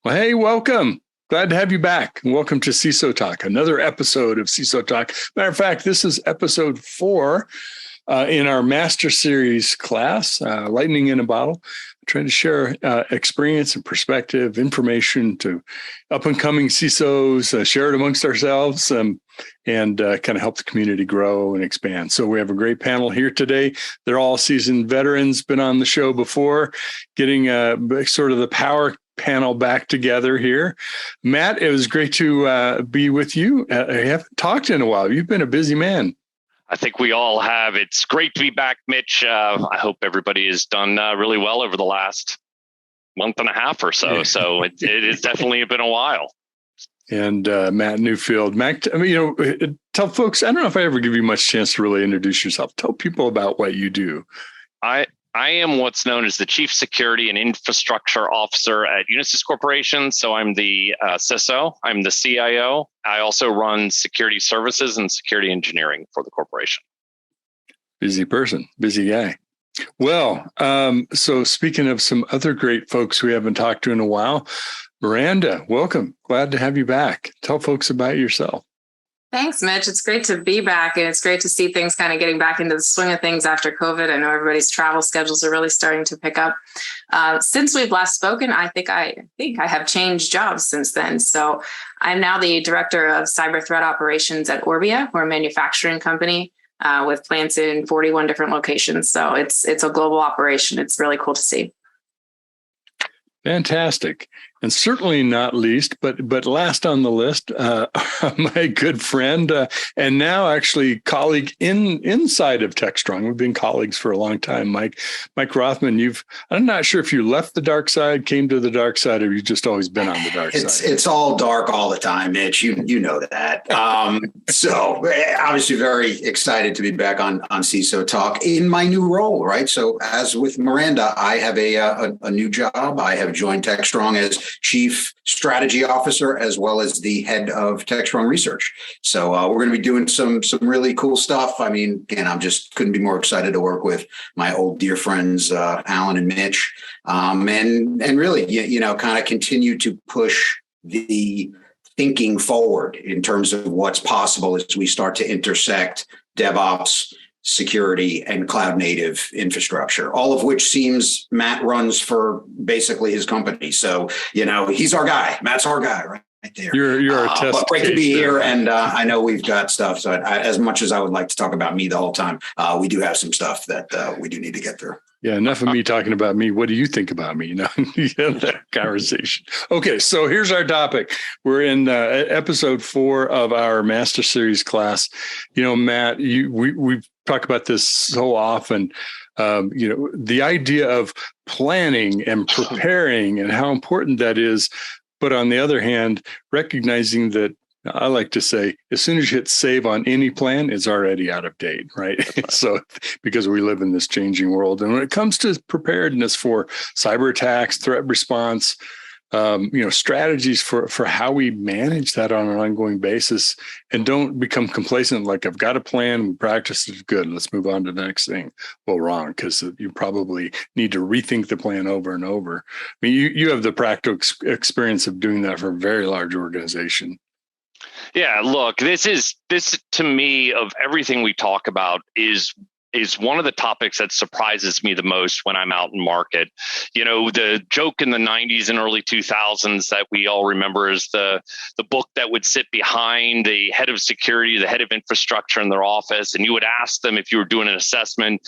Well, hey, welcome. Glad to have you back. And welcome to CISO Talk, another episode of CISO Talk. Matter of fact, this is episode 4 in our Master Series class, Lightning in a Bottle. I'm trying to share experience and perspective, information to up-and-coming CISOs, share it amongst ourselves, and kind of help the community grow and expand. So we have a great panel here today. They're all seasoned veterans, been on the show before, getting sort of the power panel back together here. Matt, it was great to be with you. I haven't talked in a while. You've been a busy man. I think we all have. It's great to be back, Mitch. I hope everybody has done really well over the last month and a half or so. So it has definitely been a while. And Matt Newfield. Matt, tell folks, I don't know if I ever give you much chance to really introduce yourself. Tell people about what you do. I am what's known as the Chief Security and Infrastructure Officer at Unisys Corporation. So I'm the CISO, I'm the CIO. I also run security services and security engineering for the corporation. Busy person, busy guy. Well, so speaking of some other great folks we haven't talked to in a while, Miranda, welcome. Glad to have you back. Tell folks about yourself. Thanks, Mitch. It's great to be back, and it's great to see things kind of getting back into the swing of things after COVID. I know everybody's travel schedules are really starting to pick up. Since we've last spoken, I think I have changed jobs since then. So I'm now the Director of Cyber Threat Operations at Orbia. We're a manufacturing company with plants in 41 different locations. So it's a global operation. It's really cool to see. Fantastic. And certainly not least, but last on the list, my good friend and now actually colleague inside of TechStrong. We've been colleagues for a long time. Mike Rothman, I'm not sure if you left the dark side, came to the dark side, or you've just always been on the dark side. It's all dark all the time, Mitch. You know that. So obviously very excited to be back on CISO Talk in my new role, right? So as with Miranda, I have a new job. I have joined TechStrong as Chief Strategy Officer, as well as the head of TechStrong Research. So we're going to be doing some really cool stuff. I mean, again, I'm just couldn't be more excited to work with my old dear friends, Alan and Mitch, and really, kind of continue to push the thinking forward in terms of what's possible as we start to intersect DevOps, security, and cloud native infrastructure, all of which seems Matt runs for basically his company. So, he's our guy. Matt's our guy, right there. You're a test. But great to be here. And I know we've got stuff. So as much as I would like to talk about me the whole time, we do have some stuff that we do need to get through. Yeah, enough of me talking about me. What do you think about me? That conversation. Okay, so here's our topic. We're in episode 4 of our Master Series class. Matt, we've talked about this so often. The idea of planning and preparing and how important that is. But on the other hand, recognizing that I like to say, as soon as you hit save on any plan, it's already out of date, right? So because we live in this changing world. And when it comes to preparedness for cyber attacks, threat response, strategies for how we manage that on an ongoing basis and don't become complacent. Like, I've got a plan, we practiced it, good, let's move on to the next thing. Well, wrong, because you probably need to rethink the plan over and over. I mean, you have the practical experience of doing that for a very large organization. Yeah, look, this to me, of everything we talk about, is one of the topics that surprises me the most when I'm out in market. The joke in the 90s and early 2000s that we all remember is the book that would sit behind the head of security, the head of infrastructure in their office, and you would ask them, if you were doing an assessment,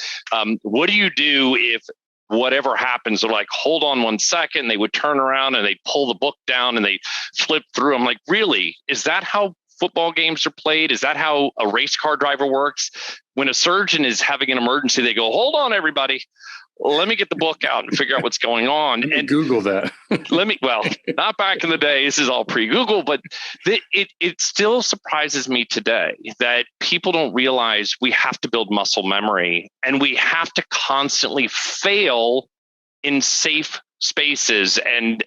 what do you do if whatever happens? They're like, hold on 1 second. They would turn around and they'd pull the book down and they flip through. I'm like, really? Is that how football games are played? Is that how a race car driver works? When a surgeon is having an emergency, they go, hold on, everybody. Let me get the book out and figure out what's going on. And Google that. Not back in the day. This is all pre-Google, but it still surprises me today that people don't realize we have to build muscle memory and we have to constantly fail in safe spaces and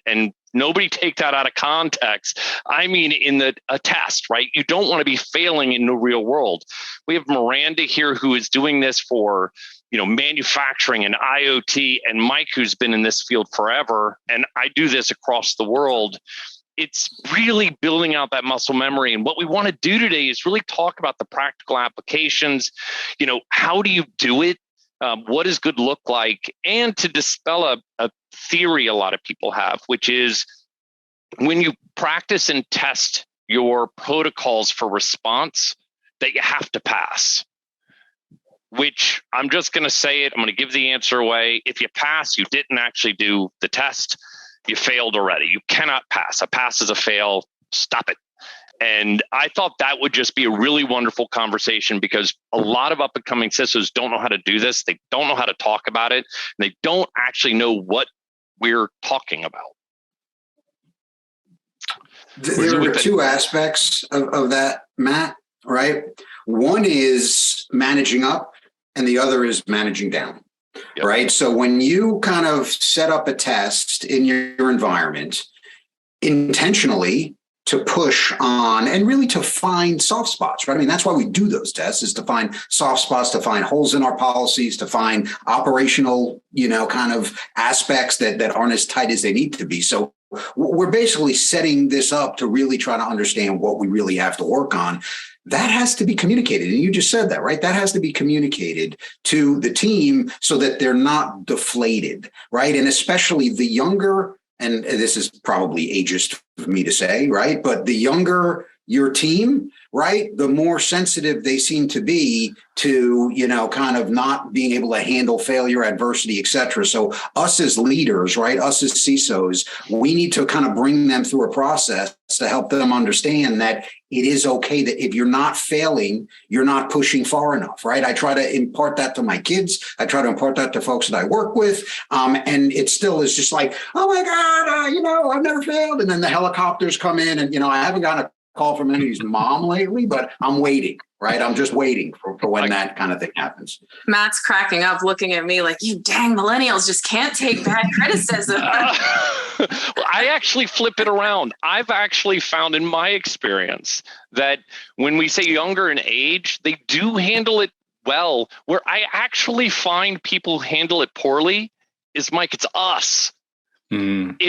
nobody take that out of context. I mean, in a test, right? You don't want to be failing in the real world. We have Miranda here who is doing this for, manufacturing and IoT, and Mike, who's been in this field forever. And I do this across the world. It's really building out that muscle memory. And what we want to do today is really talk about the practical applications. How do you do it? What does good look like? And to dispel a theory a lot of people have, which is when you practice and test your protocols for response, that you have to pass. Which I'm just going to say it. I'm going to give the answer away. If you pass, you didn't actually do the test. You failed already. You cannot pass. A pass is a fail. Stop it. And I thought that would just be a really wonderful conversation, because a lot of up-and-coming CISOs don't know how to do this. They don't know how to talk about it. And they don't actually know what we're talking about. There are two aspects of that, Matt, right? One is managing up and the other is managing down. Yep. Right. So when you kind of set up a test in your environment intentionally to push on and really to find soft spots, right? I mean, that's why we do those tests, is to find soft spots, to find holes in our policies, to find operational, kind of aspects that aren't as tight as they need to be. So we're basically setting this up to really try to understand what we really have to work on. That has to be communicated. And you just said that, right? That has to be communicated to the team so that they're not deflated, right? And especially the younger, and this is probably ageist for me to say, right? But the younger your team, right, the more sensitive they seem to be to, kind of not being able to handle failure, adversity, et cetera. So us as leaders, right, us as CISOs, we need to kind of bring them through a process to help them understand that it is okay that if you're not failing, you're not pushing far enough, right? I try to impart that to my kids. I try to impart that to folks that I work with. And it still is just like, oh my God, I've never failed. And then the helicopters come in and, I haven't gotten a call from anybody's mom lately, but I'm waiting, right? I'm just waiting for when that kind of thing happens. Matt's cracking up, looking at me like, you dang millennials just can't take bad criticism. Well, I actually flip it around. I've actually found in my experience that when we say younger in age, they do handle it well. Where I actually find people handle it poorly is, Mike, it's us.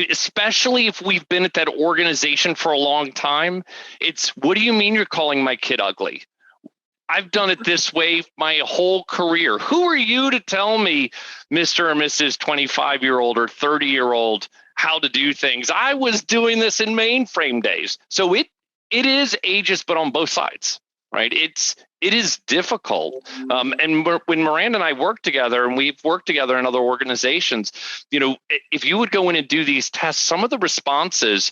Especially if we've been at that organization for a long time. It's, what do you mean you're calling my kid ugly? I've done it this way my whole career. Who are you to tell me, Mr. or Mrs. 25-year-old or 30-year-old, how to do things? I was doing this in mainframe days. So it is ageist, but on both sides, right? It is difficult. And when Miranda and I work together, and we've worked together in other organizations, if you would go in and do these tests, some of the responses,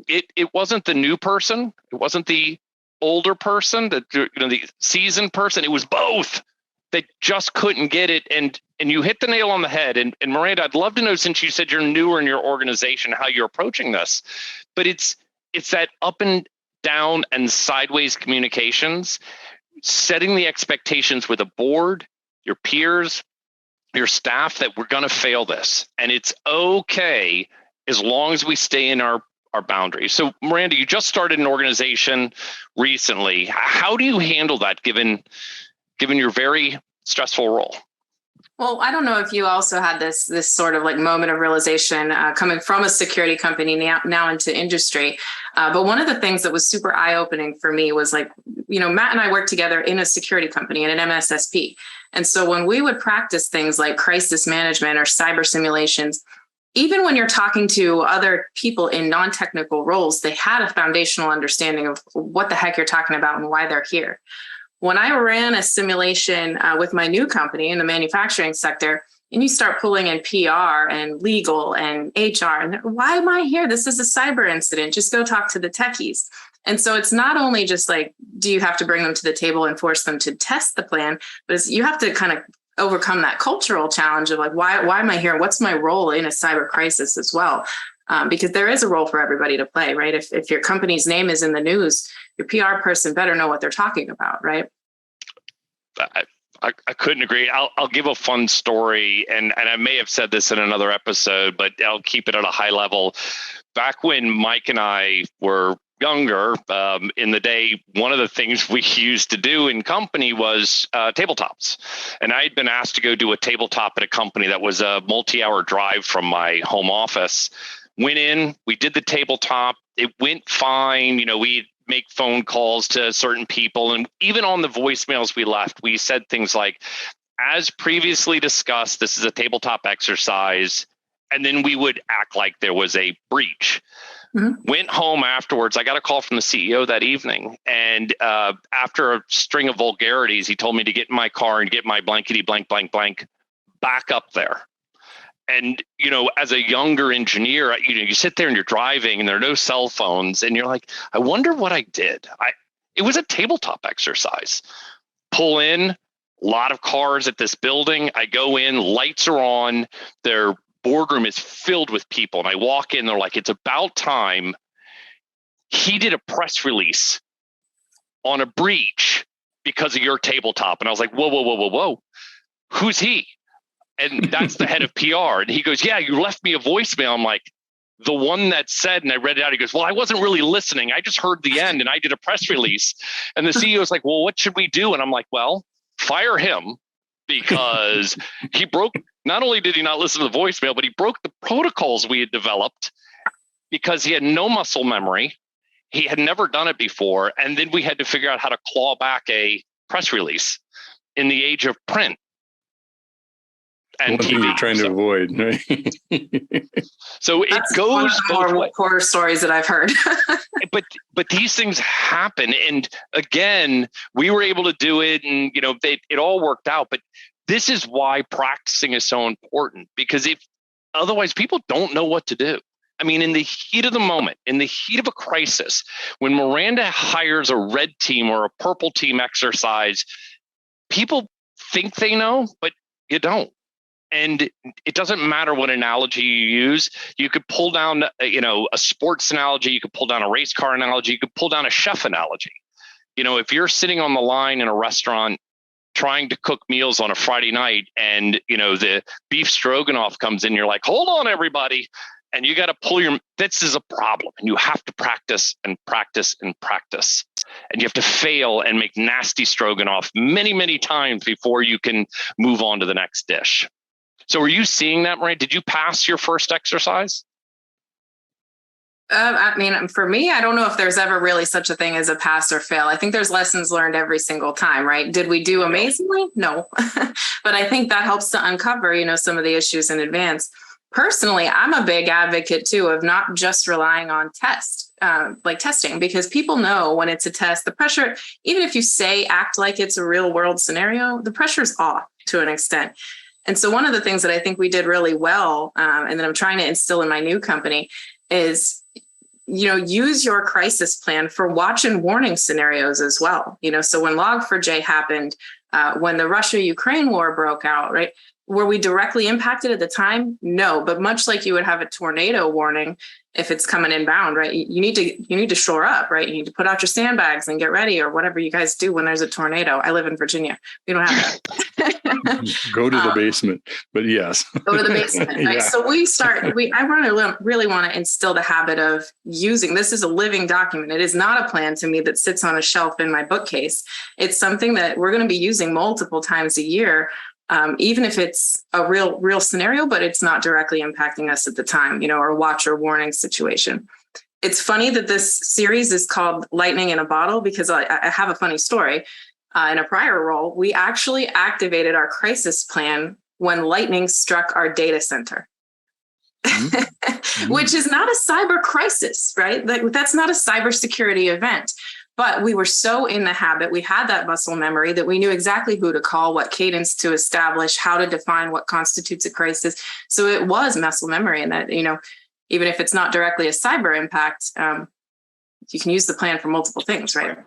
it wasn't the new person, it wasn't the older person, the seasoned person, it was both. They just couldn't get it. And you hit the nail on the head. And Miranda, I'd love to know, since you said you're newer in your organization, how you're approaching this. But it's that up and down and sideways communications, setting the expectations with a board, your peers, your staff, that we're going to fail this. And it's okay as long as we stay in our boundaries. So Miranda, you just started an organization recently. How do you handle that given your very stressful role? Well, I don't know if you also had this sort of like moment of realization coming from a security company now into industry. But one of the things that was super eye-opening for me was like, Matt and I worked together in a security company, in an MSSP. And so when we would practice things like crisis management or cyber simulations, even when you're talking to other people in non-technical roles, they had a foundational understanding of what the heck you're talking about and why they're here. When I ran a simulation with my new company in the manufacturing sector, and you start pulling in PR and legal and HR, and why am I here? This is a cyber incident. Just go talk to the techies. And so it's not only just like, do you have to bring them to the table and force them to test the plan, but you have to kind of overcome that cultural challenge of like, why am I here? What's my role in a cyber crisis as well? Because there is a role for everybody to play, right? If your company's name is in the news, your PR person better know what they're talking about, right? I couldn't agree. I'll give a fun story, and I may have said this in another episode, but I'll keep it at a high level. back when Mike and I were younger, in the day, one of the things we used to do in company was tabletops. And I had been asked to go do a tabletop at a company that was a multi-hour drive from my home office. Went in, we did the tabletop. It went fine. We'd make phone calls to certain people. And even on the voicemails we left, we said things like, as previously discussed, this is a tabletop exercise. And then we would act like there was a breach. Mm-hmm. Went home afterwards. I got a call from the CEO that evening. And after a string of vulgarities, he told me to get in my car and get my blankety blank, blank, blank back up there. And, as a younger engineer, you sit there and you're driving and there are no cell phones and you're like, I wonder what I did. It was a tabletop exercise. Pull in, a lot of cars at this building. I go in, lights are on, their boardroom is filled with people. And I walk in, they're like, it's about time. He did a press release on a breach because of your tabletop. And I was like, whoa. Who's he? And that's the head of PR. And he goes, yeah, you left me a voicemail. I'm like, the one that said, and I read it out. He goes, well, I wasn't really listening. I just heard the end and I did a press release. And the CEO is like, well, what should we do? And I'm like, well, fire him, because not only did he not listen to the voicemail, but he broke the protocols we had developed because he had no muscle memory. He had never done it before. And then we had to figure out how to claw back a press release in the age of print. And one thing you're trying to avoid, right? So that's it goes both ways. Horror stories that I've heard. but these things happen, and again, we were able to do it, and it all worked out. But this is why practicing is so important, because otherwise people don't know what to do. I mean, in the heat of the moment, in the heat of a crisis, when Miranda hires a red team or a purple team exercise, people think they know, but you don't. And it doesn't matter what analogy you use. You could pull down, a sports analogy. You could pull down a race car analogy. You could pull down a chef analogy. If you're sitting on the line in a restaurant trying to cook meals on a Friday night and, the beef stroganoff comes in, you're like, hold on, everybody. And you got to this is a problem. And you have to practice and practice and practice. And you have to fail and make nasty stroganoff many, many times before you can move on to the next dish. So were you seeing that, Marie? Did you pass your first exercise? For me, I don't know if there's ever really such a thing as a pass or fail. I think there's lessons learned every single time, right? Did we do amazingly? No. But I think that helps to uncover, some of the issues in advance. Personally, I'm a big advocate, too, of not just relying on testing, because people know when it's a test, the pressure, even if you act like it's a real world scenario, the pressure's off to an extent. And so one of the things that I think we did really well, and that I'm trying to instill in my new company is, use your crisis plan for watch and warning scenarios as well. So when Log4j happened, when the Russia-Ukraine war broke out, right? Were we directly impacted at the time? No, but much like you would have a tornado warning, if it's coming inbound, right? You need to shore up, right? You need to put out your sandbags and get ready, or whatever you guys do when there's a tornado. I live in Virginia. We don't have that. Go to the basement, but yes. Go to the basement, right? Yeah. So I really want to instill the habit of using, this is a living document. It is not a plan to me that sits on a shelf in my bookcase. It's something that we're going to be using multiple times a year. Even if it's a real scenario, but it's not directly impacting us at the time, or a watch or warning situation. It's funny that this series is called Lightning in a Bottle, because I have a funny story. In a prior role, we actually activated our crisis plan when lightning struck our data center, which is not a cyber crisis, right? That's not a cybersecurity event. But we were so in the habit, we had that muscle memory that we knew exactly who to call, what cadence to establish, how to define what constitutes a crisis. So it was muscle memory, and that, even if it's not directly a cyber impact, you can use the plan for multiple things, right?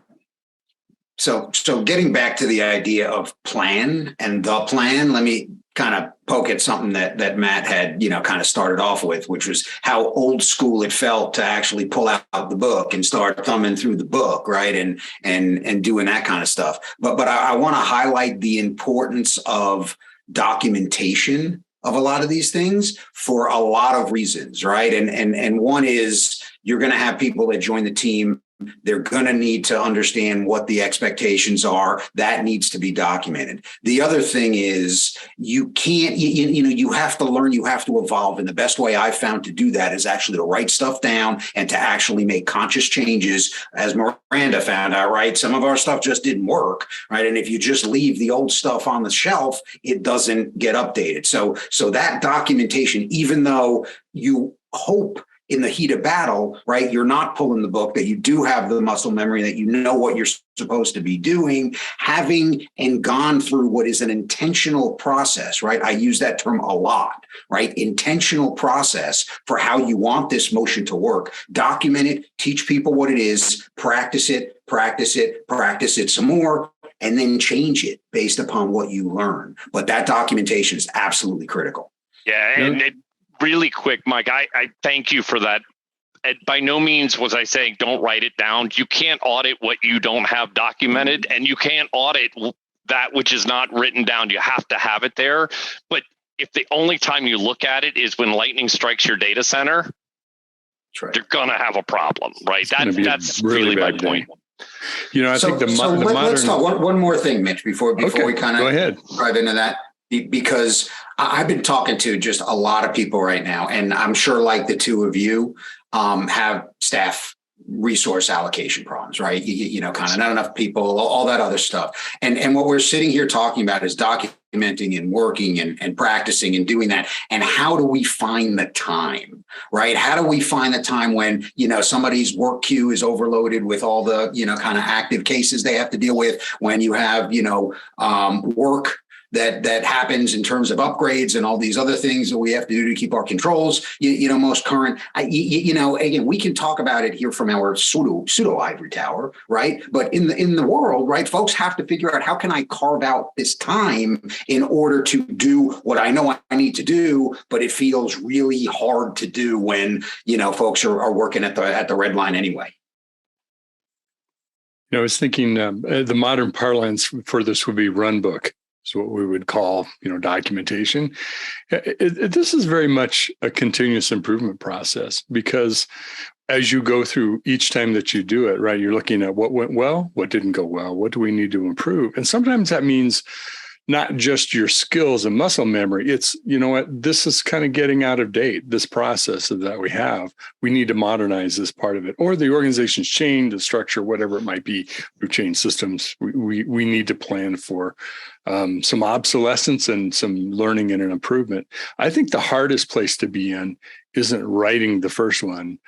So getting back to the idea of plan and the plan, let me kind of poke at something that Matt had, kind of started off with, which was how old school it felt to actually pull out the book and start thumbing through the book, right? And doing that kind of stuff. But I want to highlight the importance of documentation of a lot of these things for a lot of reasons, right? And one is you're going to have people that join the team. They're going to need to understand what the expectations are. That needs to be documented. The other thing is you can't, you have to learn, you have to evolve. And the best way I've found to do that is actually to write stuff down and to actually make conscious changes. As Miranda found out, right? Some of our stuff just didn't work, right? And if you just leave the old stuff on the shelf, it doesn't get updated. So that documentation, even though you hope in the heat of battle, right, you're not pulling the book, that you do have the muscle memory, that you know what you're supposed to be doing, having and gone through what is an intentional process, right? I use that term a lot, right? Intentional process for how you want this motion to work. Document it, teach people what it is, practice it some more, and then change it based upon what you learn. But that documentation is absolutely critical. Yeah, and really quick, Mike, I thank you for that. By no means was I saying don't write it down. You can't audit what you don't have documented, and you can't audit that which is not written down. You have to have it there. But if the only time you look at it is when lightning strikes your data center, right, you're going to have a problem, right? That's really my point. I think the modern... Let's talk one more thing, Mitch, before we kind of go ahead, dive into that. Because I've been talking to just a lot of people right now, and I'm sure like the two of you have staff resource allocation problems, right? Kind of not enough people, all that other stuff. And what we're sitting here talking about is documenting and working and practicing and doing that. And how do we find the time, right? How do we find the time when, somebody's work queue is overloaded with all the, kind of active cases they have to deal with, when you have, work that happens in terms of upgrades and all these other things that we have to do to keep our controls, most current. Again, we can talk about it here from our pseudo ivory tower, right? But in the world, right, folks have to figure out, how can I carve out this time in order to do what I know I need to do, but it feels really hard to do when, folks are working at the red line anyway. I was thinking the modern parlance for this would be run book. Is what we would call, documentation. This is very much a continuous improvement process, because as you go through each time that you do it, right, you're looking at what went well, what didn't go well, what do we need to improve? And sometimes that means not just your skills and muscle memory. It's, this is kind of getting out of date, this process that we have. We need to modernize this part of it. Or the organization's changed, the structure, whatever it might be. We've changed systems. We need to plan for some obsolescence and some learning and an improvement. I think the hardest place to be in isn't writing the first one.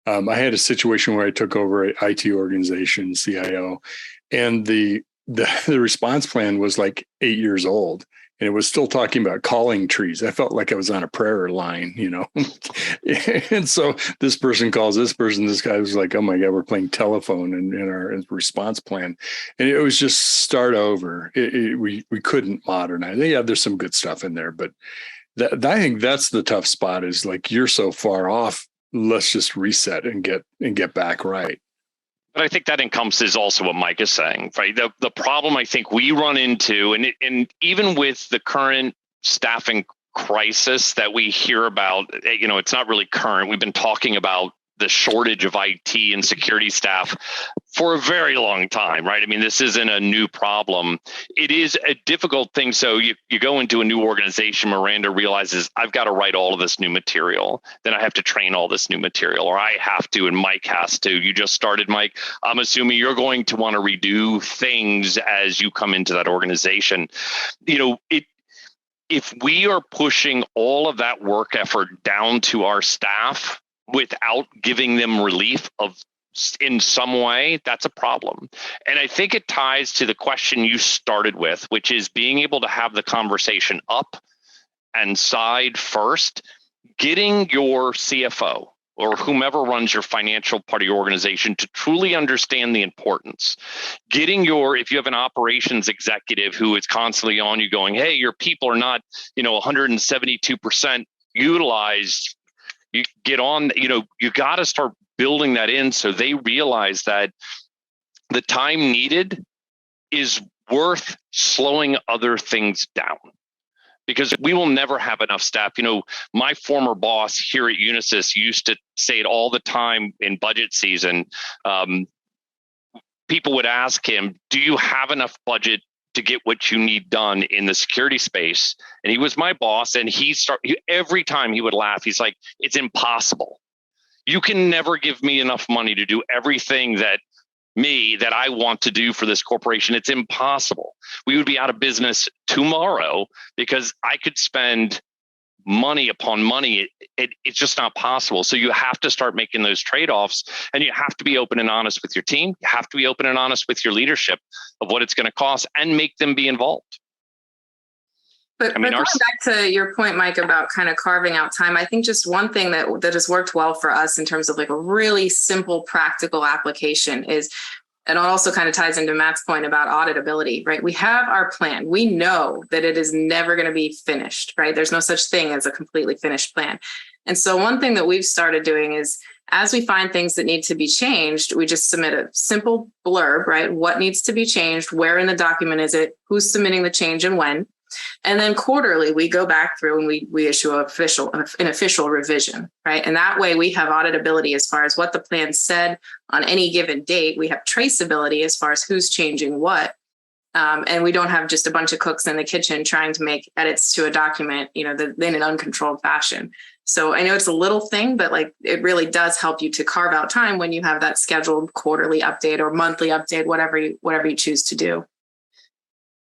I had a situation where I took over an IT organization, CIO, and the response plan was like 8 years old, and it was still talking about calling trees. I felt like I was on a prayer line, And so this person calls this person. This guy was like, "Oh my God, we're playing telephone in our response plan," and it was just start over. We couldn't modernize. Yeah, there's some good stuff in there, but I think that's the tough spot. Is like, you're so far off. Let's just reset and get back right. But I think that encompasses also what Mike is saying, right? The problem I think we run into, and even with the current staffing crisis that we hear about, it's not really current. We've been talking about the shortage of IT and security staff for a very long time, right? I mean, this isn't a new problem. It is a difficult thing. So you go into a new organization, Miranda realizes, I've got to write all of this new material. Then I have to train all this new material, or I have to, and Mike has to. You just started, Mike. I'm assuming you're going to want to redo things as you come into that organization. If we are pushing all of that work effort down to our staff without giving them relief in some way, that's a problem. And I think it ties to the question you started with, which is being able to have the conversation up and side first, getting your CFO or whomever runs your financial part of your organization to truly understand the importance. If you have an operations executive who is constantly on you going, hey, your people are not, 172% utilized, you get on, you got to start building that in so they realize that the time needed is worth slowing other things down. because we will never have enough staff. My former boss here at Unisys used to say it all the time in budget season. People would ask him, do you have enough budget to get what you need done in the security space? And he was my boss, and every time he would laugh, he's like, it's impossible. You can never give me enough money to do everything that I want to do for this corporation. It's impossible. We would be out of business tomorrow because I could spend money upon money. It's just not possible. So you have to start making those trade-offs, and you have to be open and honest with your team. You have to be open and honest with your leadership of what it's going to cost and make them be involved. But going back to your point, Mike, about kind of carving out time, I think just one thing that has worked well for us in terms of like a really simple, practical application is, and it also kind of ties into Matt's point about auditability, right? We have our plan. We know that it is never going to be finished, right? There's no such thing as a completely finished plan. And so one thing that we've started doing is, as we find things that need to be changed, we just submit a simple blurb, right? What needs to be changed? Where in the document is it? Who's submitting the change and when? And then quarterly, we go back through and we issue an official revision, right? And that way we have auditability as far as what the plan said on any given date. We have traceability as far as who's changing what. And we don't have just a bunch of cooks in the kitchen trying to make edits to a document, in an uncontrolled fashion. So I know it's a little thing, but like it really does help you to carve out time when you have that scheduled quarterly update or monthly update, whatever you choose to do.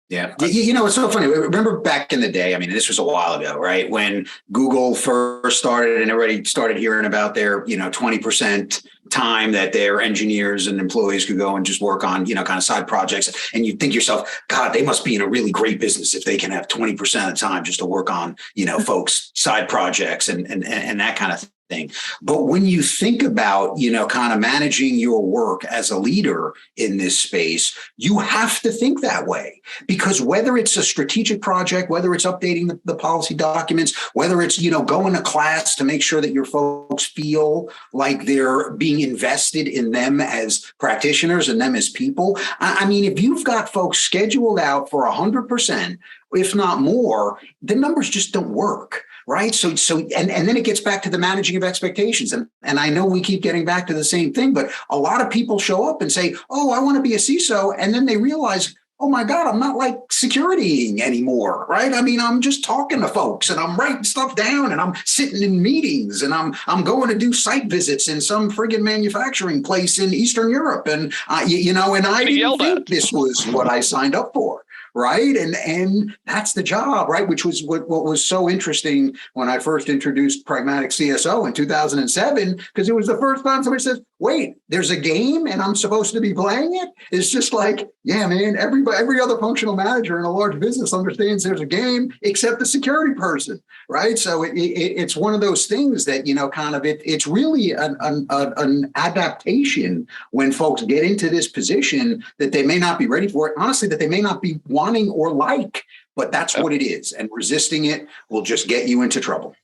Yeah. It's so funny. Remember back in the day, this was a while ago, right? When Google first started and everybody started hearing about their, 20% time that their engineers and employees could go and just work on, kind of side projects. And you think to yourself, God, they must be in a really great business if they can have 20% of the time just to work on, folks' side projects and that kind of thing. But when you think about, kind of managing your work as a leader in this space, you have to think that way, because whether it's a strategic project, whether it's updating the policy documents, whether it's, going to class to make sure that your folks feel like they're being invested in them as practitioners and them as people. If you've got folks scheduled out for 100%, if not more, the numbers just don't work. Right. So and then it gets back to the managing of expectations. And I know we keep getting back to the same thing, but a lot of people show up and say, oh, I want to be a CISO. And then they realize, oh, my God, I'm not like security anymore. Right. I'm just talking to folks and I'm writing stuff down and I'm sitting in meetings and I'm going to do site visits in some friggin' manufacturing place in Eastern Europe. And, I didn't think this was what I signed up for. Right. And that's the job. Right. Which was what was so interesting when I first introduced Pragmatic CSO in 2007, because it was the first time somebody says, wait, there's a game and I'm supposed to be playing it. It's just like, yeah, man, every other functional manager in a large business understands there's a game except the security person. Right. So it's one of those things that, it's really an adaptation when folks get into this position that they may not be ready for it. Honestly, that they may not be wanting or like, but that's what it is. And resisting it will just get you into trouble.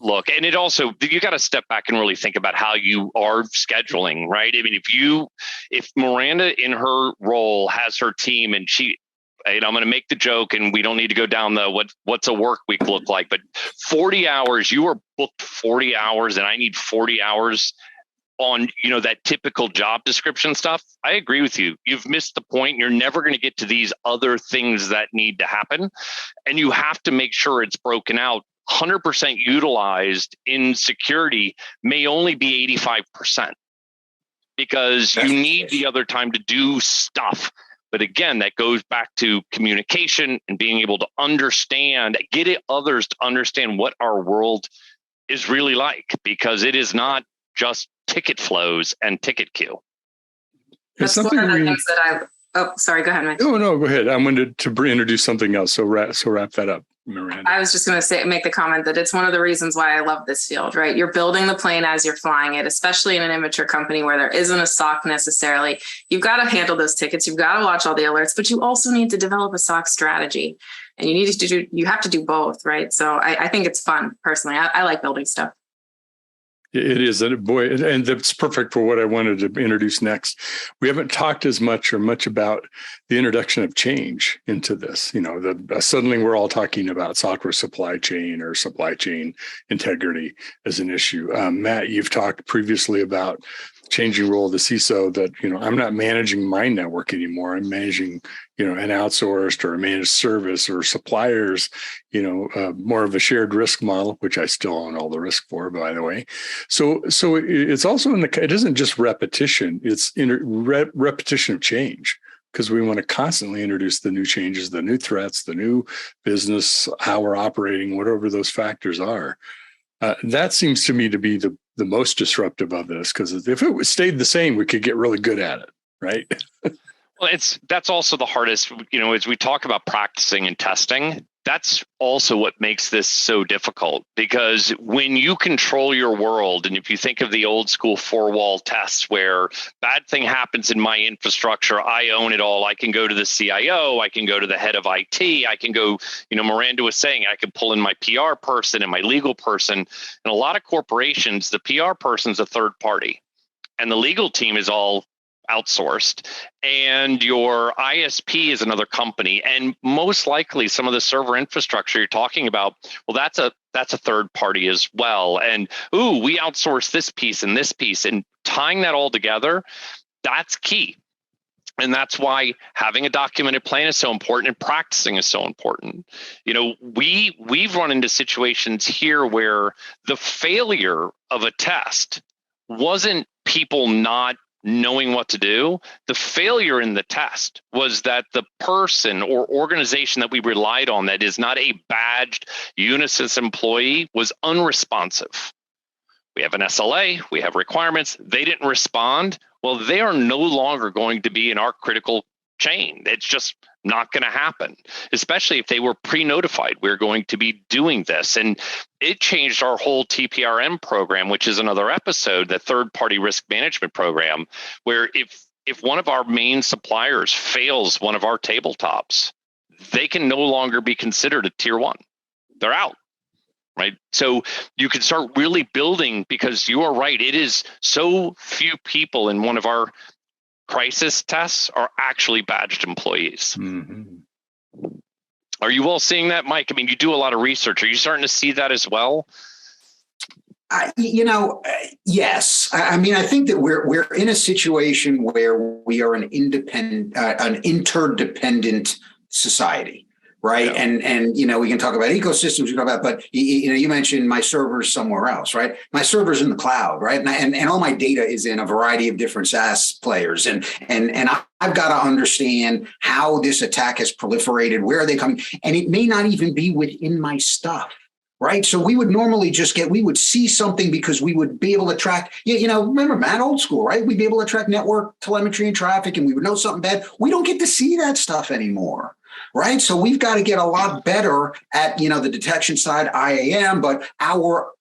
Look, and it also, you got to step back and really think about how you are scheduling, right? If Miranda in her role has her team and I'm going to make the joke and we don't need to go down the what's a work week look like, but 40 hours, you are booked 40 hours and I need 40 hours on, that typical job description stuff. I agree with you. You've missed the point. You're never going to get to these other things that need to happen. And you have to make sure it's broken out. 100% utilized in security may only be 85% because you need the other time to do stuff. But again, that goes back to communication and being able to get others to understand what our world is really like, because it is not just ticket flows and ticket queue. That's one of the things that sorry, go ahead, Mitch. No, go ahead. I'm going to introduce something else. So wrap that up, Miranda. I was just going to make the comment that it's one of the reasons why I love this field, right? You're building the plane as you're flying it, especially in an immature company where there isn't a SOC necessarily. You've got to handle those tickets. You've got to watch all the alerts, but you also need to develop a SOC strategy. And you have to do both, right? So I think it's fun, personally. I like building stuff. It is, and boy, and that's perfect for what I wanted to introduce next. We haven't talked as much about the introduction of change into this. Suddenly we're all talking about software supply chain or supply chain integrity as an issue. Matt, you've talked previously about changing role of the CISO, that, I'm not managing my network anymore. I'm managing, an outsourced or a managed service or suppliers, more of a shared risk model, which I still own all the risk for, by the way. So it's also it isn't just repetition, it's repetition of change, because we want to constantly introduce the new changes, the new threats, the new business, how we're operating, whatever those factors are. That seems to me to be the most disruptive of this, because if it stayed the same, we could get really good at it, right? Well, that's also the hardest, as we talk about practicing and testing, that's also what makes this so difficult, because when you control your world, and if you think of the old school 4-wall tests where bad thing happens in my infrastructure, I own it all. I can go to the CIO, I can go to the head of IT, I can go, Miranda was saying, I can pull in my PR person and my legal person. And a lot of corporations, the PR person's a third party and the legal team is all outsourced, and your ISP is another company, and most likely some of the server infrastructure you're talking about, well, that's a third party as well. And we outsource this piece, and tying that all together, that's key. And that's why having a documented plan is so important, and practicing is so important. We've run into situations here where the failure of a test wasn't people not knowing what to do. The failure in the test was that the person or organization that we relied on, that is not a badged Unisys employee, was unresponsive. We have an SLA, we have requirements, they didn't respond. Well, they are no longer going to be in our critical chain. It's just not going to happen, especially if they were pre-notified. We're going to be doing this. And it changed our whole TPRM program, which is another episode, the third-party risk management program, where if one of our main suppliers fails one of our tabletops, they can no longer be considered a tier 1. They're out. Right. So you can start really building, because you are right. It is so few people in one of our crisis tests are actually badged employees. Mm-hmm. Are you all seeing that, Mike? I mean, you do a lot of research. Are you starting to see that as well? Yes. I mean, I think that we're in a situation where we are an interdependent society. Right. Yeah. And we can talk about ecosystems, but you mentioned my server's somewhere else, right? My server's in the cloud, right? And all my data is in a variety of different SaaS players. And I've got to understand how this attack has proliferated, where are they coming? And it may not even be within my stuff. Right. So we would normally we would see something because we would be able to track, remember, Matt, old school, right? We'd be able to track network telemetry and traffic, and we would know something bad. We don't get to see that stuff anymore. Right. So we've got to get a lot better at, the detection side, IAM, but our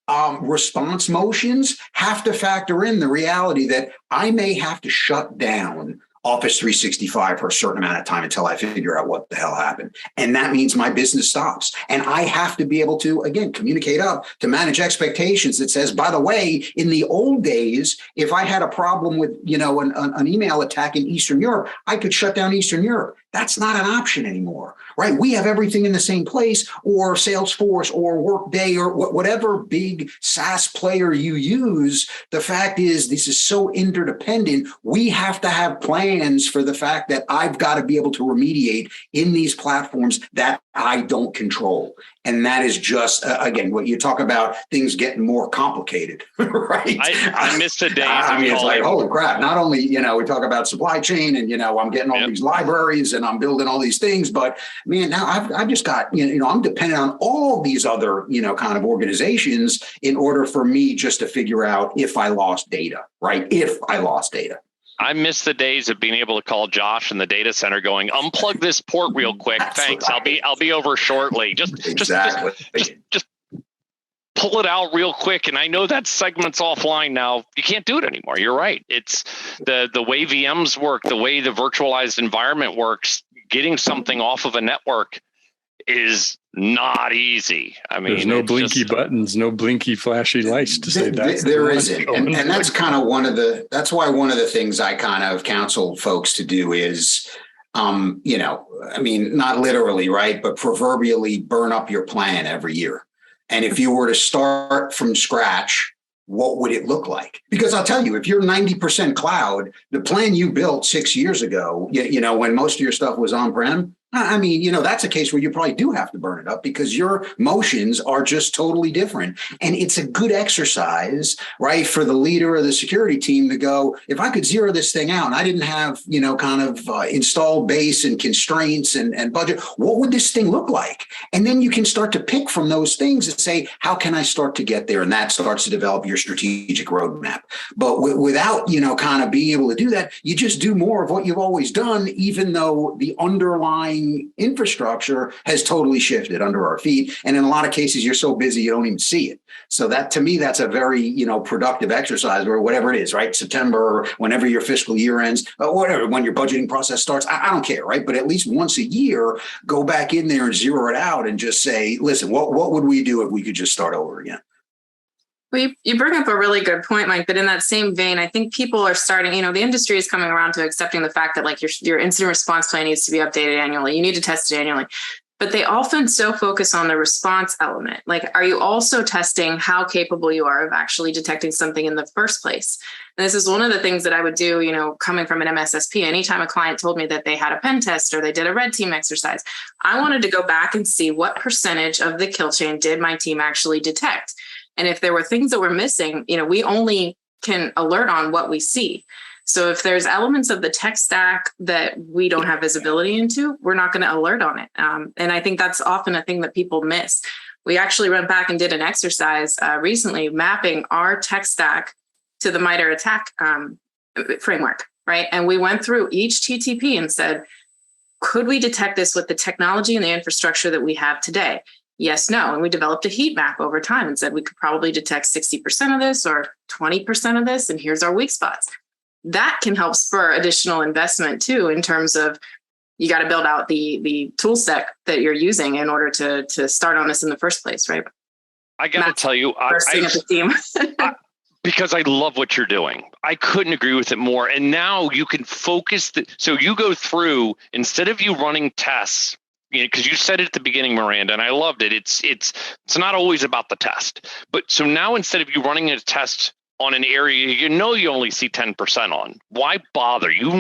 response motions have to factor in the reality that I may have to shut down Office 365 for a certain amount of time until I figure out what the hell happened. And that means my business stops. And I have to be able to, again, communicate up to manage expectations that says, by the way, in the old days, if I had a problem with, an email attack in Eastern Europe, I could shut down Eastern Europe. That's not an option anymore, right? We have everything in the same place, or Salesforce or Workday or whatever big SaaS player you use. The fact is, this is so interdependent. We have to have plans for the fact that I've got to be able to remediate in these platforms that I don't control. And that is just, again, what you talk about, things getting more complicated, right? I missed a day. I mean, it's like, holy crap. Not only, we talk about supply chain and, I'm getting all these libraries and I'm building all these things, but man, now I've just got, I'm dependent on all these other, kind of organizations in order for me just to figure out if I lost data, right? If I lost data. I miss the days of being able to call Josh in the data center going, unplug this port real quick. Thanks. Right. I'll be over shortly. Just pull it out real quick. And I know that segment's offline now. You can't do it anymore. You're right. It's the way VMs work, the way the virtualized environment works, getting something off of a network is not easy. I mean, there's no blinky buttons, no blinky flashy lights to say that there isn't. And that's kind of that's why one of the things I kind of counsel folks to do is, I mean, not literally, right, but proverbially burn up your plan every year. And if you were to start from scratch, what would it look like? Because I'll tell you, if you're 90% cloud, the plan you built 6 years ago, when most of your stuff was on-prem, I mean, that's a case where you probably do have to burn it up because your motions are just totally different. And it's a good exercise, right, for the leader of the security team to go, if I could zero this thing out and I didn't have, installed base and constraints and budget, what would this thing look like? And then you can start to pick from those things and say, how can I start to get there? And that starts to develop your strategic roadmap. But without, being able to do that, you just do more of what you've always done, even though the underlying infrastructure has totally shifted under our feet. And in a lot of cases, you're so busy, you don't even see it. So that, to me, that's a very, productive exercise, or whatever it is, right? September, or whenever your fiscal year ends, whatever, when your budgeting process starts, I don't care, right? But at least once a year, go back in there and zero it out and just say, listen, what would we do if we could just start over again? Well, you bring up a really good point, Mike, but in that same vein, I think people are starting, the industry is coming around to accepting the fact that your incident response plan needs to be updated annually. You need to test it annually. But they often so focus on the response element. Like, are you also testing how capable you are of actually detecting something in the first place? And this is one of the things that I would do, coming from an MSSP. Anytime a client told me that they had a pen test or they did a red team exercise, I wanted to go back and see what percentage of the kill chain did my team actually detect. And if there were things that were missing, we only can alert on what we see. So if there's elements of the tech stack that we don't have visibility into, we're not going to alert on it. And I think that's often a thing that people miss. We actually went back and did an exercise recently mapping our tech stack to the MITRE ATT&CK framework, right? And we went through each TTP and said, could we detect this with the technology and the infrastructure that we have today? Yes, no. And we developed a heat map over time and said we could probably detect 60% of this or 20% of this. And here's our weak spots. That can help spur additional investment too, in terms of you got to build out the tool set that you're using in order to start on this in the first place, right? I got to tell you, because I love what you're doing. I couldn't agree with it more. And now you can focus. So you go through, instead of you running tests, because you said it at the beginning, Miranda, and I loved it. It's not always about the test. But so now, instead of you running a test on an area you only see 10% on, why bother? You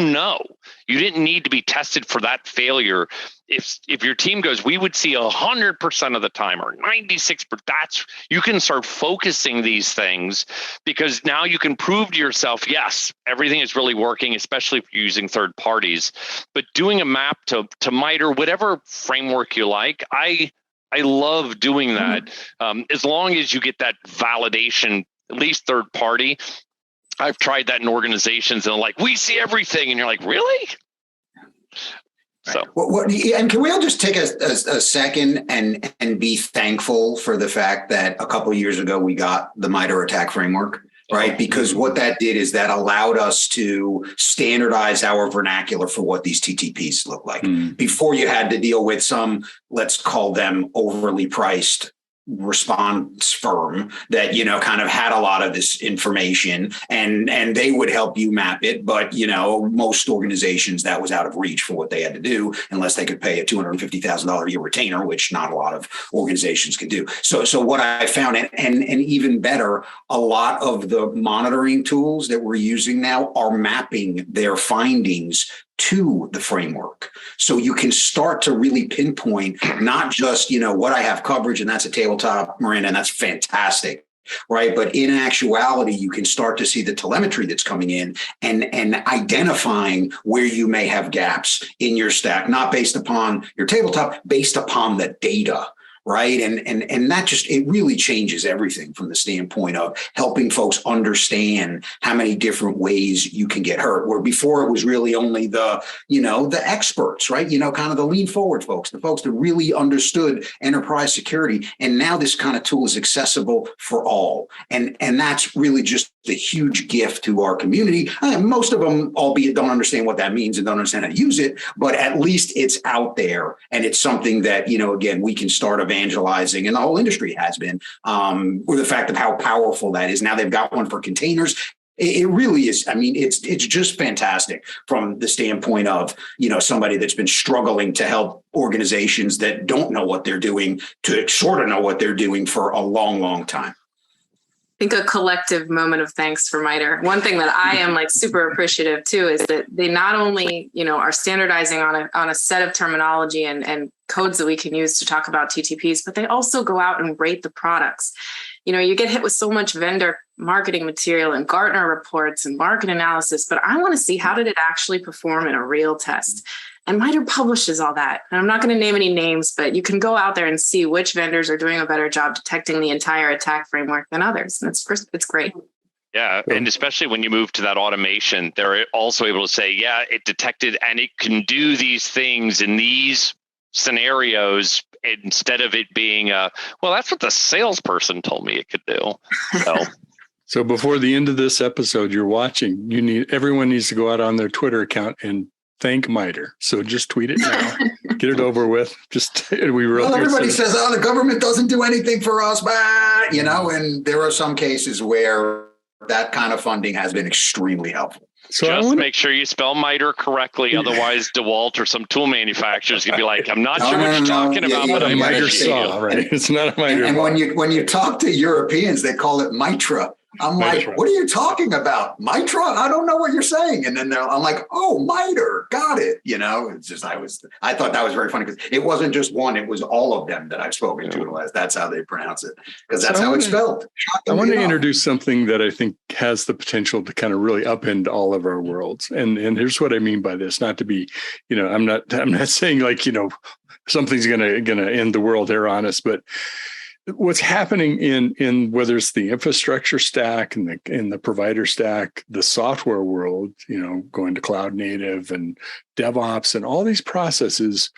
didn't need to be tested for that failure. If your team goes, we would see 100% of the time or 96%, you can start focusing these things, because now you can prove to yourself, yes, everything is really working, especially if you're using third parties. But doing a map to MITRE, whatever framework you like, I love doing that. As long as you get that validation, at least third party. I've tried that in organizations and they're like, we see everything. And you're like, really? So, and can we all just take a second and be thankful for the fact that a couple of years ago we got the MITRE ATT&CK framework, right? Because what that did is that allowed us to standardize our vernacular for what these TTPs look like. Before, you had to deal with some, let's call them overly priced response firm that kind of had a lot of this information, and they would help you map it, but most organizations, that was out of reach for what they had to do, unless they could pay a $250,000 a year retainer, which not a lot of organizations can do. So what I found, and even better, a lot of the monitoring tools that we're using now are mapping their findings to the framework. So you can start to really pinpoint not just, what I have coverage, and that's a tabletop, Miranda, and that's fantastic, right? But in actuality, you can start to see the telemetry that's coming in and identifying where you may have gaps in your stack, not based upon your tabletop, based upon the data. Right. And that just, it really changes everything from the standpoint of helping folks understand how many different ways you can get hurt, where before it was really only the experts, right? Kind of the lean forward folks, the folks that really understood enterprise security. And now this kind of tool is accessible for all. And that's really just a huge gift to our community. Most of them, albeit, don't understand what that means and don't understand how to use it, but at least it's out there and it's something that, again, we can start evangelizing, and the whole industry has been, with the fact of how powerful that is. Now they've got one for containers. It really is. I mean, it's just fantastic from the standpoint of, somebody that's been struggling to help organizations that don't know what they're doing to sort of know what they're doing for a long, long time. I think a collective moment of thanks for MITRE. One thing that I am super appreciative too is that they not only, are standardizing on a set of terminology and codes that we can use to talk about TTPs, but they also go out and rate the products. You get hit with so much vendor marketing material and Gartner reports and market analysis, but I want to see, how did it actually perform in a real test? And MITRE publishes all that. And I'm not going to name any names, but you can go out there and see which vendors are doing a better job detecting the entire attack framework than others. And it's great. Yeah. And especially when you move to that automation, they're also able to say, yeah, it detected and it can do these things in these scenarios, instead of it being well, that's what the salesperson told me it could do. So before the end of this episode you're watching, everyone needs to go out on their Twitter account and thank MITRE. So just tweet it now, get it over with. Everybody says, the government doesn't do anything for us, and there are some cases where that kind of funding has been extremely helpful. So just make sure you spell MITRE correctly. Otherwise, DeWalt or some tool manufacturers could be like, I'm not sure what you're talking about. But a MITRE saw, right? It's not a MITRE. And when you talk to Europeans, they call it MITRE. I'm like, what are you talking about? MITRE? I don't know what you're saying. And then I'm like, oh, MITRE, got it. It's just, I thought that was very funny because it wasn't just one, it was all of them that I've spoken to. That's how they pronounce it, because that's how it's spelled. I want to introduce something that I think has the potential to kind of really upend all of our worlds. And here's what I mean by this, not to be, I'm not saying something's going to end the world here on us, but what's happening in whether it's the infrastructure stack and the provider stack, the software world, going to cloud native and DevOps and all these processes,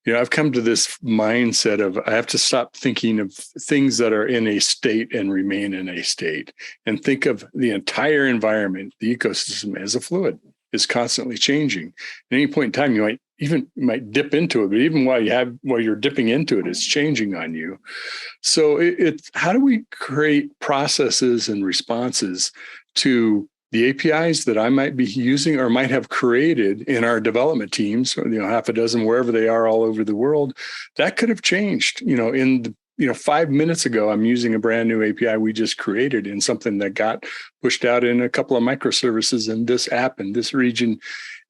I've come to this mindset of I have to stop thinking of things that are in a state and remain in a state, and think of the entire environment, the ecosystem, as a fluid. Is constantly changing. At any point in time, you might dip into it, but even while you're dipping into it, it's changing on you. So it's how do we create processes and responses to the APIs that I might be using or might have created in our development teams, half a dozen, wherever they are all over the world, that could have changed, 5 minutes ago, I'm using a brand new API we just created in something that got pushed out in a couple of microservices in this app in this region.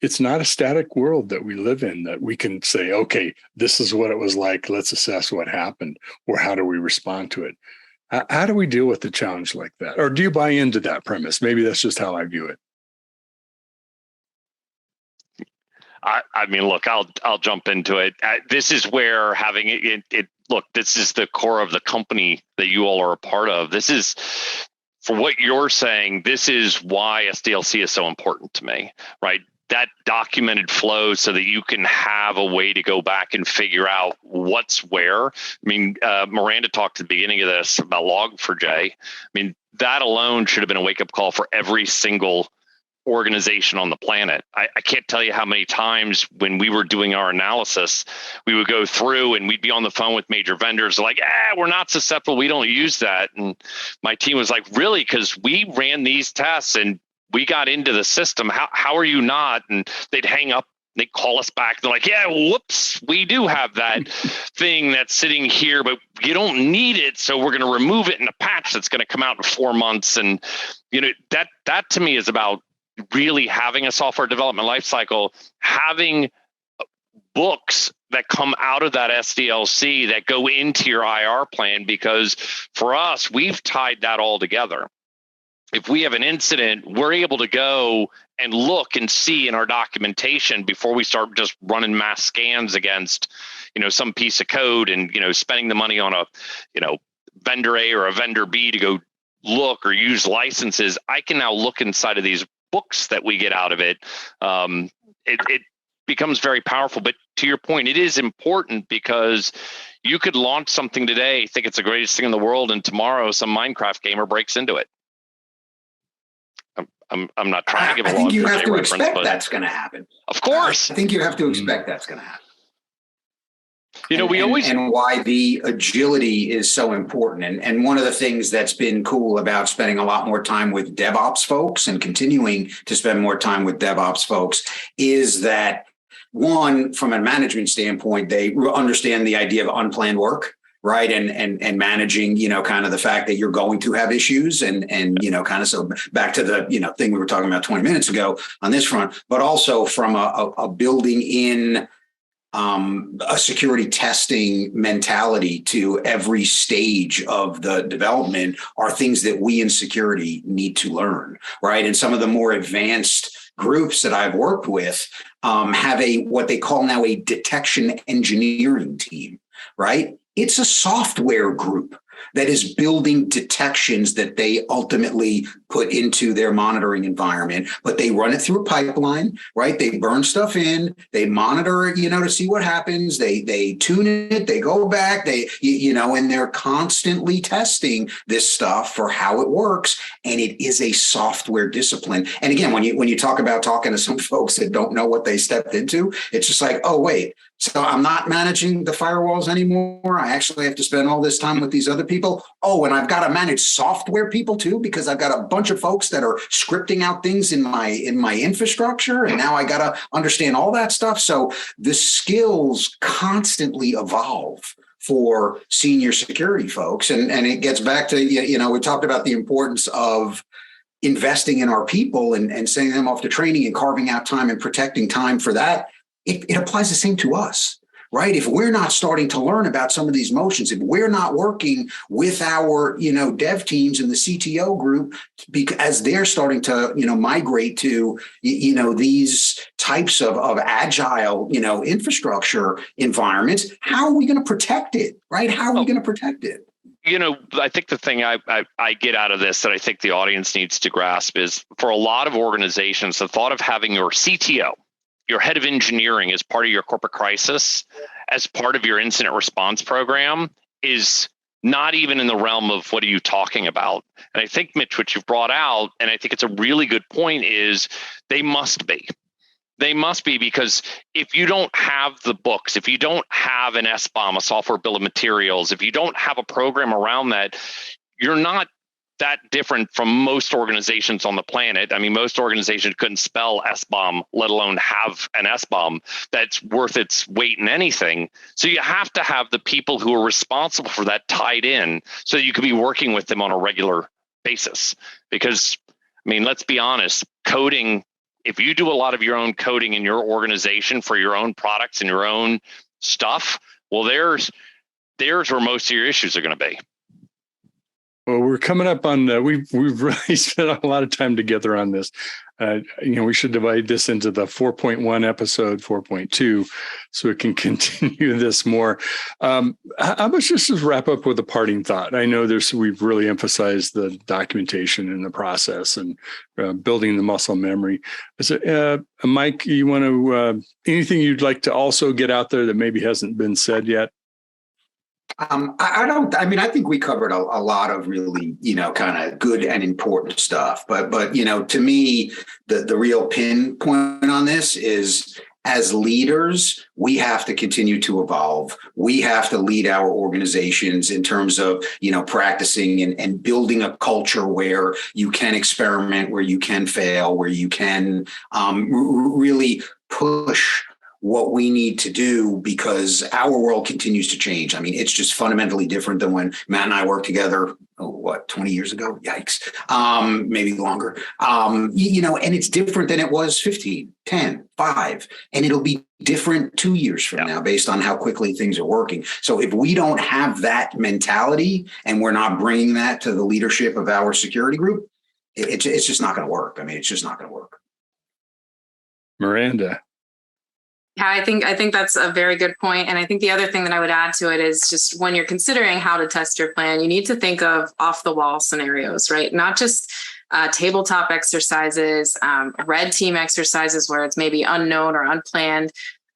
It's not a static world that we live in that we can say, okay, this is what it was like. Let's assess what happened, or how do we respond to it? How do we deal with a challenge like that? Or do you buy into that premise? Maybe that's just how I view it. I mean, look, I'll jump into it. This is where having it. Look, this is the core of the company that you all are a part of. This is, for what you're saying, this is why SDLC is so important to me, right? That documented flow so that you can have a way to go back and figure out what's where. I mean, Miranda talked at the beginning of this about Log4j. I mean, that alone should have been a wake-up call for every single organization on the planet. I can't tell you how many times when we were doing our analysis, we would go through and we'd be on the phone with major vendors like, we're not susceptible. We don't use that. And my team was like, really? Because we ran these tests and we got into the system. How are you not? And they'd hang up. They call us back. They're like, yeah, whoops, we do have that thing that's sitting here, but you don't need it. So we're going to remove it in a patch that's going to come out in 4 months. And, that to me is about really having a software development lifecycle, having books that come out of that SDLC that go into your IR plan, because for us, we've tied that all together. If we have an incident, we're able to go and look and see in our documentation before we start just running mass scans against, some piece of code and, spending the money on a, vendor A or a vendor B to go look or use licenses. I can now look inside of these books that we get out of it. It becomes very powerful. But to your point, it is important because you could launch something today, think it's the greatest thing in the world, and tomorrow some Minecraft gamer breaks into it. I'm not trying to give a I think you Log4j have to reference, expect but that's going to happen. of course. I think you have to expect that's going to happen. And why the agility is so important. And one of the things that's been cool about spending a lot more time with DevOps folks and continuing to spend more time with DevOps folks is that, one, from a management standpoint, they understand the idea of unplanned work, right? And managing, kind of the fact that you're going to have issues and kind of, so back to the, thing we were talking about 20 minutes ago on this front, but also from a building in a security testing mentality to every stage of the development are things that we in security need to learn, right? And some of the more advanced groups that I've worked with have what they call now a detection engineering team, right? It's a software group that is building detections that they ultimately put into their monitoring environment, but they run it through a pipeline, right? They burn stuff in, they monitor it, to see what happens. They tune it, they go back, and they're constantly testing this stuff for how it works. And it is a software discipline. And again, when you talk about talking to some folks that don't know what they stepped into, it's just like, oh, wait. So I'm not managing the firewalls anymore. I actually have to spend all this time with these other people. Oh, and I've got to manage software people too, because I've got a bunch of folks that are scripting out things in my infrastructure. And now I got to understand all that stuff. So the skills constantly evolve for senior security folks. And it gets back to, we talked about the importance of investing in our people and sending them off to training and carving out time and protecting time for that. It applies the same to us, right? If we're not starting to learn about some of these motions, if we're not working with our, dev teams and the CTO group, as they're starting to, migrate to, these types of agile, infrastructure environments, how are we going to protect it, right? How are we going to protect it? I think the thing I get out of this that I think the audience needs to grasp is, for a lot of organizations, the thought of having your CTO, your head of engineering, as part of your corporate crisis, as part of your incident response program, is not even in the realm of what are you talking about. And I think, Mitch, what you've brought out, and I think it's a really good point, is they must be. They must be, because if you don't have the books, if you don't have an SBOM, a software bill of materials, if you don't have a program around that, you're not that different from most organizations on the planet. I mean, most organizations couldn't spell SBOM, let alone have an SBOM that's worth its weight in anything. So you have to have the people who are responsible for that tied in, so you could be working with them on a regular basis. Because, I mean, let's be honest, coding, if you do a lot of your own coding in your organization for your own products and your own stuff, well, there's where most of your issues are going to be. Well, we're coming up on, we've really spent a lot of time together on this. We should divide this into the 4.1 episode, 4.2, so we can continue this more. How about just wrap up with a parting thought? I know we've really emphasized the documentation and the process and building the muscle memory. Mike, you want to, anything you'd like to also get out there that maybe hasn't been said yet? I think we covered a lot of really, kind of good and important stuff. But to me, the real pinpoint on this is, as leaders, we have to continue to evolve. We have to lead our organizations in terms of, practicing and building a culture where you can experiment, where you can fail, where you can really push what we need to do, because our world continues to change. I mean, it's just fundamentally different than when Matt and I worked together, 20 years ago? Yikes. Maybe longer. And it's different than it was 15, 10, 5, and it'll be different 2 years from now based on how quickly things are working. So if we don't have that mentality and we're not bringing that to the leadership of our security group, it's just not going to work. I mean, it's just not going to work. Miranda. Yeah, I think that's a very good point. And I think the other thing that I would add to it is, just when you're considering how to test your plan, you need to think of off the wall scenarios, right? Not just tabletop exercises, red team exercises where it's maybe unknown or unplanned.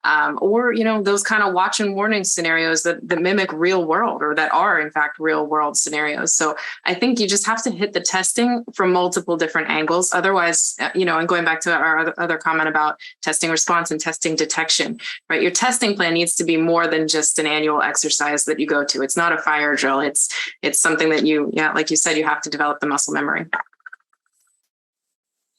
or, those kind of watch and warning scenarios that mimic real world or that are in fact real world scenarios. So I think you just have to hit the testing from multiple different angles. Otherwise, and going back to our other comment about testing response and testing detection, right? Your testing plan needs to be more than just an annual exercise that you go to. It's not a fire drill. It's something that like you said, you have to develop the muscle memory.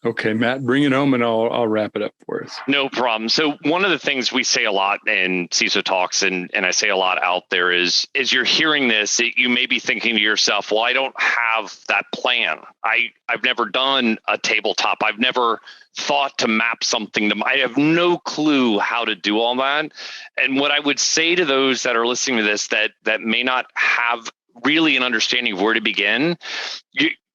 Okay, Matt, bring it home and I'll wrap it up for us. No problem. So one of the things we say a lot in CISO talks, and I say a lot out there is, as you're hearing this, you may be thinking to yourself, well, I don't have that plan. I've never done a tabletop. I've never thought to map something to, I have no clue how to do all that. And what I would say to those that are listening to this that may not have really an understanding of where to begin,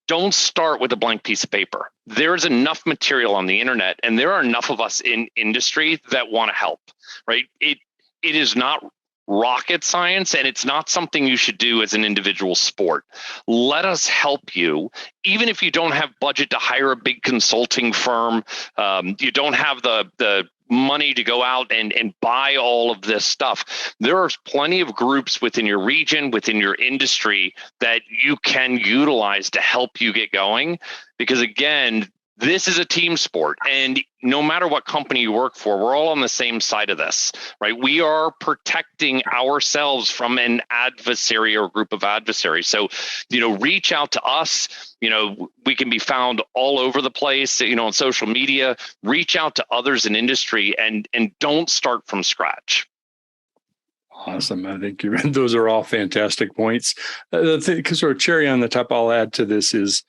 don't start with a blank piece of paper. There's enough material on the internet, and there are enough of us in industry that want to help, right? It is not rocket science, and it's not something you should do as an individual sport. Let us help you. Even if you don't have budget to hire a big consulting firm, you don't have the money to go out and buy all of this stuff. There are plenty of groups within your region, within your industry that you can utilize to help you get going. Because again, this is a team sport, and no matter what company you work for, we're all on the same side of this, right? We are protecting ourselves from an adversary or group of adversaries. So, reach out to us. We can be found all over the place, on social media. Reach out to others in industry and don't start from scratch. Awesome. I think those are all fantastic points. Because our cherry on the top, I'll add to this is,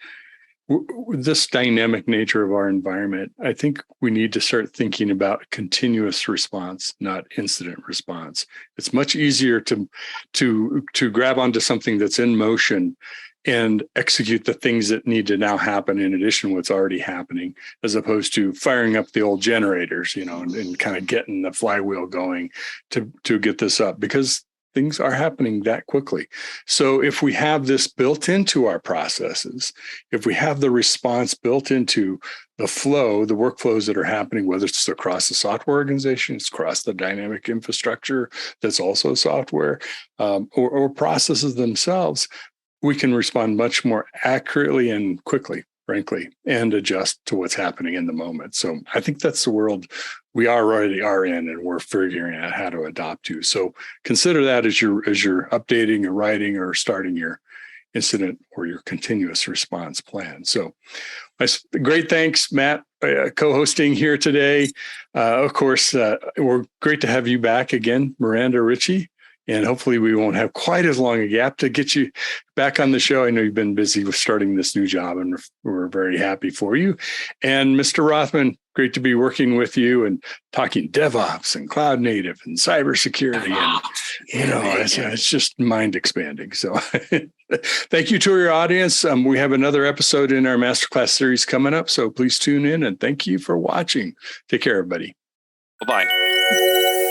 this dynamic nature of our environment, I think we need to start thinking about continuous response, not incident response. It's much easier to grab onto something that's in motion and execute the things that need to now happen in addition to what's already happening, as opposed to firing up the old generators, and kind of getting the flywheel going to get this up, because things are happening that quickly. So if we have this built into our processes, if we have the response built into the flow, the workflows that are happening, whether it's across the software organization, it's across the dynamic infrastructure that's also software, or processes themselves, we can respond much more accurately and quickly, frankly, and adjust to what's happening in the moment. So I think that's the world we already are in, and we're figuring out how to adopt to. So consider that as you're updating or writing or starting your incident or your continuous response plan. So great. Thanks, Matt, co-hosting here today. Of course, we're great to have you back again, Miranda Ritchie. And hopefully we won't have quite as long a gap to get you back on the show. I know you've been busy with starting this new job, and we're very happy for you. And Mr. Rothman, great to be working with you and talking DevOps and cloud native and cybersecurity. And, it's just mind expanding. So thank you to your audience. We have another episode in our masterclass series coming up. So please tune in, and thank you for watching. Take care, everybody. Bye-bye.